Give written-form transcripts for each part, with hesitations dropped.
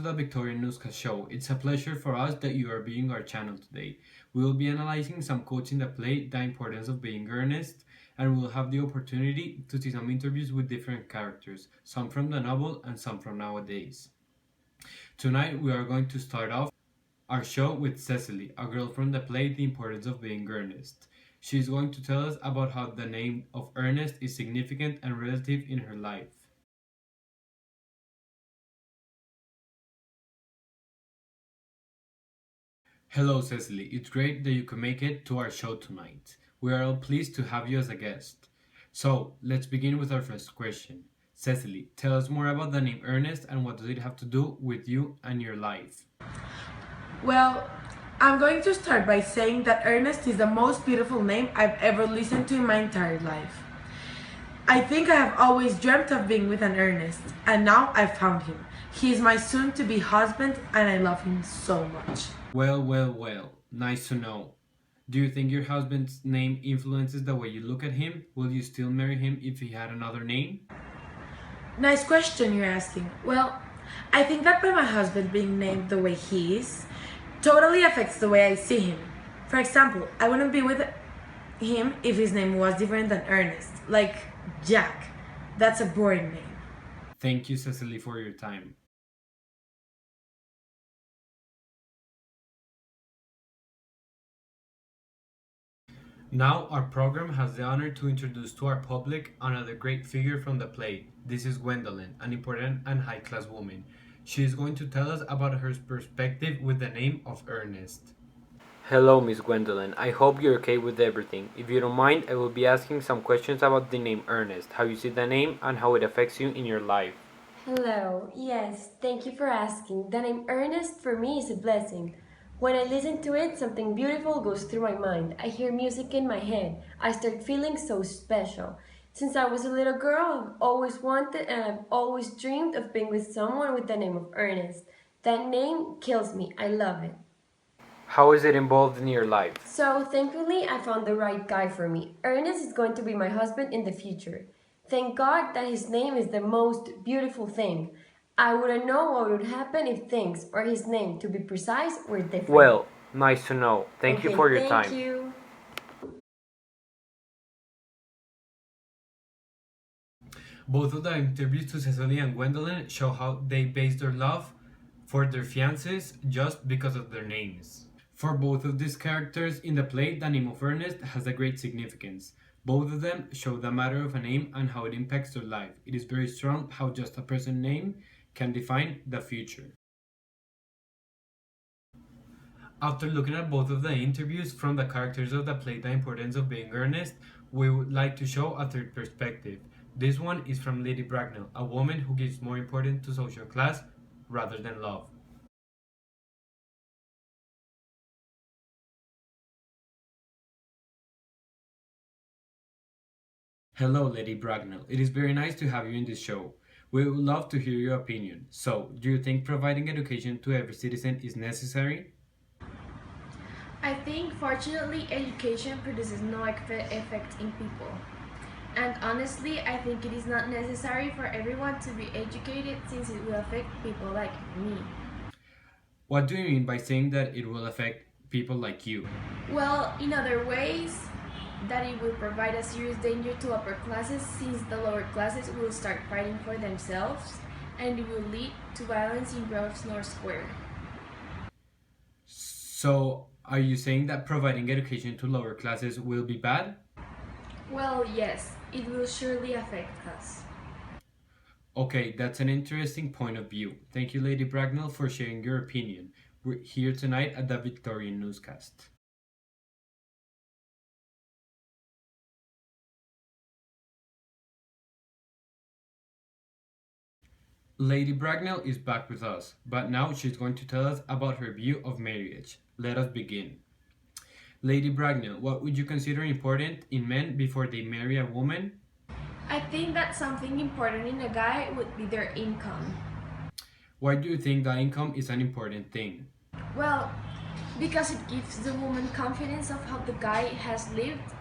the Victorian Newscast Show. It's a pleasure for us that you are viewing our channel today. We will be analyzing some quotes in the play, The Importance of Being Earnest, and we'll have the opportunity to see some interviews with different characters, some from the novel and some from nowadays. Tonight we are going to start off our show with Cecily, a girl from the play The Importance of Being Earnest. She is going to tell us about how the name of Ernest is significant and relative in her life. Hello, Cecily. It's great that you could make it to our show tonight. We are all pleased to have you as a guest. So, let's begin with our first question. Cecily, tell us more about the name Ernest and what does it have to do with you and your life? Well, I'm going to start by saying that Ernest is the most beautiful name I've ever listened to in my entire life. I think I have always dreamt of being with an Ernest, and now I've found him. He is my soon-to-be husband, and I love him so much. Well. Nice to know. Do you think your husband's name influences the way you look at him? Will you still marry him if he had another name? Nice question you're asking. Well, I think that by my husband being named the way he is, totally affects the way I see him. For example, I wouldn't be with him if his name was different than Ernest, like Jack. That's a boring name. Thank you, Cecily, for your time. Now, our program has the honor to introduce to our public another great figure from the play. This is Gwendolyn, an important and high-class woman. She is going to tell us about her perspective with the name of Ernest. Hello, Miss Gwendolyn. I hope you're okay with everything. If you don't mind, I will be asking some questions about the name Ernest, how you see the name, and how it affects you in your life. Hello, yes, thank you for asking. The name Ernest for me is a blessing. When I listen to it, something beautiful goes through my mind. I hear music in my head. I start feeling so special. Since I was a little girl, I've always wanted and I've always dreamed of being with someone with the name of Ernest. That name kills me. I love it. How is it involved in your life? So, thankfully, I found the right guy for me. Ernest is going to be my husband in the future. Thank God that his name is the most beautiful thing. I wouldn't know what would happen if things, or his name to be precise, were different. Well, nice to know. Thank you for your time. Thank you. Both of the interviews to Cecily and Gwendolyn show how they base their love for their fiancés just because of their names. For both of these characters in the play, the name of Ernest has a great significance. Both of them show the matter of a name and how it impacts their life. It is very strong how just a person's name can define the future. After looking at both of the interviews from the characters of the play The Importance of Being Earnest, we would like to show a third perspective. This one is from Lady Bracknell, a woman who gives more importance to social class rather than love. Hello, Lady Bracknell. It is very nice to have you in this show. We would love to hear your opinion. So, do you think providing education to every citizen is necessary? I think, fortunately, education produces no effect in people. And honestly, I think it is not necessary for everyone to be educated since it will affect people like me. What do you mean by saying that it will affect people like you? Well, in other ways, that it will provide a serious danger to upper classes since the lower classes will start fighting for themselves and it will lead to violence in Grosvenor Square. So, are you saying that providing education to lower classes will be bad? Well, yes, it will surely affect us. Okay, that's an interesting point of view. Thank you, Lady Bracknell, for sharing your opinion. We're here tonight at the Victorian Newscast. Lady Bracknell is back with us, but now she's going to tell us about her view of marriage. Let us begin. Lady Bracknell, what would you consider important in men before they marry a woman? I think that something important in a guy would be their income. Why do you think that income is an important thing? Well, because it gives the woman confidence of how the guy has lived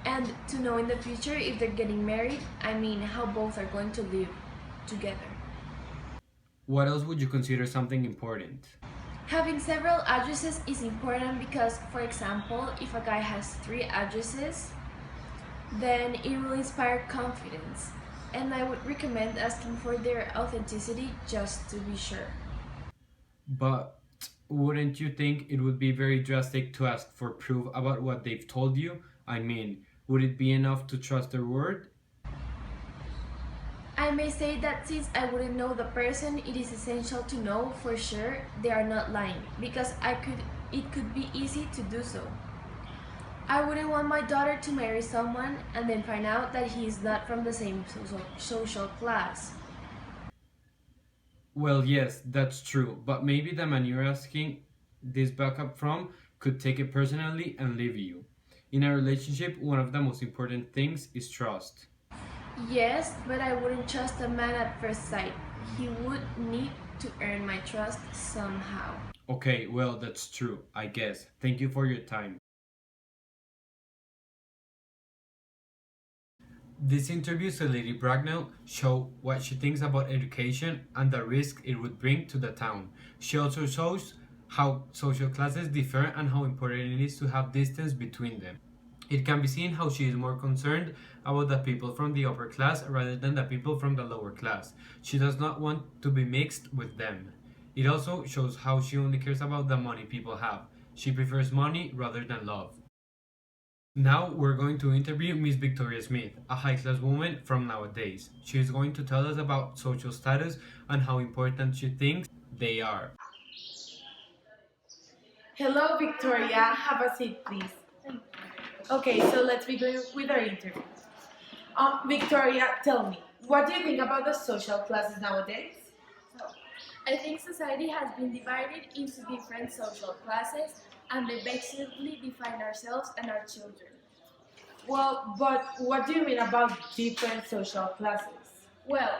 and to know in the future if they're getting married, how both are going to live together. What else would you consider something important? Having several addresses is important because, for example, if a guy has three addresses, then it will inspire confidence. And I would recommend asking for their authenticity just to be sure. But wouldn't you think it would be very drastic to ask for proof about what they've told you? I mean, would it be enough to trust their word? I may say that since I wouldn't know the person, it is essential to know for sure they are not lying because it could be easy to do so. I wouldn't want my daughter to marry someone and then find out that he is not from the same social class. Well, yes, that's true, but maybe the man you're asking this backup from could take it personally and leave you. In a relationship, one of the most important things is trust. Yes, but I wouldn't trust a man at first sight. He would need to earn my trust somehow. Okay, well, that's true, I guess. Thank you for your time. This interview to Lady Bracknell show what she thinks about education and the risk it would bring to the town. She also shows how social classes differ and how important it is to have distance between them. It can be seen how she is more concerned about the people from the upper class rather than the people from the lower class. She does not want to be mixed with them. It also shows how she only cares about the money people have. She prefers money rather than love. Now we're going to interview Miss Victoria Smith, a high class woman from nowadays. She is going to tell us about social status and how important she thinks they are. Hello, Victoria. Have a seat, please. Okay, so let's begin with our interview. Victoria, tell me, what do you think about the social classes nowadays? So, I think society has been divided into different social classes and they basically define ourselves and our children. Well, but what do you mean about different social classes? Well,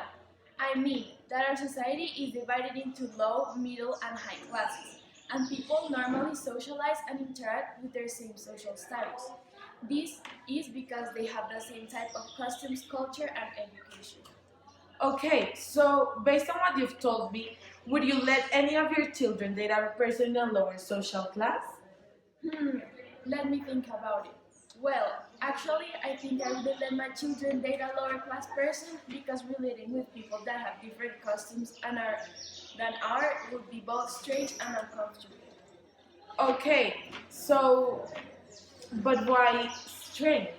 I mean that our society is divided into low, middle, and high classes, and people normally socialize and interact with their same social status. This is because they have the same type of customs, culture, and education. Okay, so based on what you've told me, would you let any of your children date a person in a lower social class? Hmm, let me think about it. Well, actually, I think I wouldn't let my children date a lower class person because relating with people that have different customs and are than are would be both strange and uncomfortable. Okay, so, but why strange?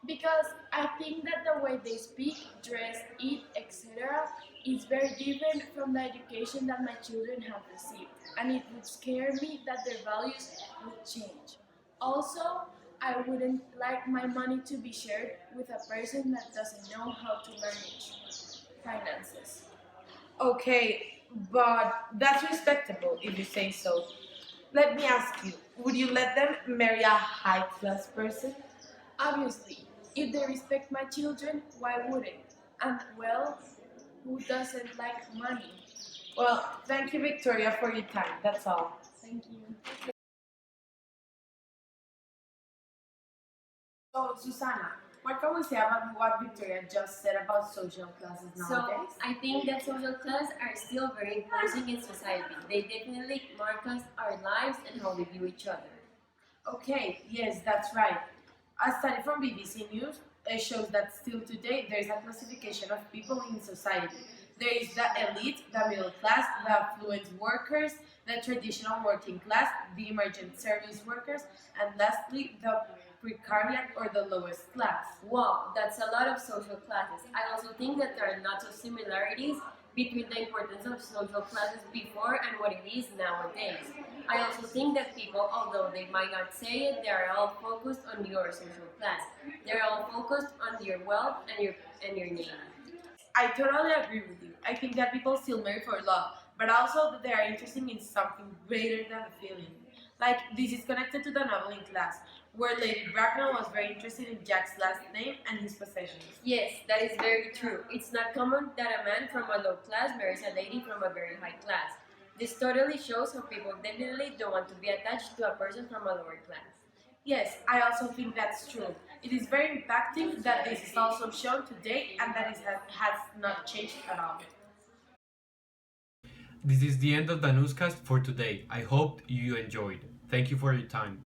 Because I think that the way they speak, dress, eat, etc., is very different from the education that my children have received, and it would scare me that their values would change. Also, I wouldn't like my money to be shared with a person that doesn't know how to manage finances. Okay, but that's respectable if you say so. Let me ask you, would you let them marry a high class person? Obviously, if they respect my children, why wouldn't? And well, who doesn't like money? Well, thank you, Victoria, for your time. That's all. Thank you. So, Susana, what can we say about what Victoria just said about social classes nowadays? I think that social class are still very important in society. They definitely mark us, our lives, and how we view each other. Okay, yes, that's right. A study from BBC News shows that still today there is a classification of people in society. There is the elite, the middle class, the affluent workers, the traditional working class, the emergent service workers, and lastly, the precariat or the lowest class. Wow, that's a lot of social classes. I also think that there are lots of similarities between the importance of social classes before and what it is nowadays. I also think that people, although they might not say it, they are all focused on your social class. They're all focused on your wealth and your name. I totally agree with you. I think that people still marry for love, but also that they are interested in something greater than a feeling. Like, this is connected to the novel in class, where Lady Bracknell was very interested in Jack's last name and his possessions. Yes, that is very true. It's not common that a man from a low class marries a lady from a very high class. This totally shows how people definitely don't want to be attached to a person from a lower class. Yes, I also think that's true. It is very impacting that this is also shown today and that it has not changed at all. This is the end of the newscast for today. I hope you enjoyed. Thank you for your time.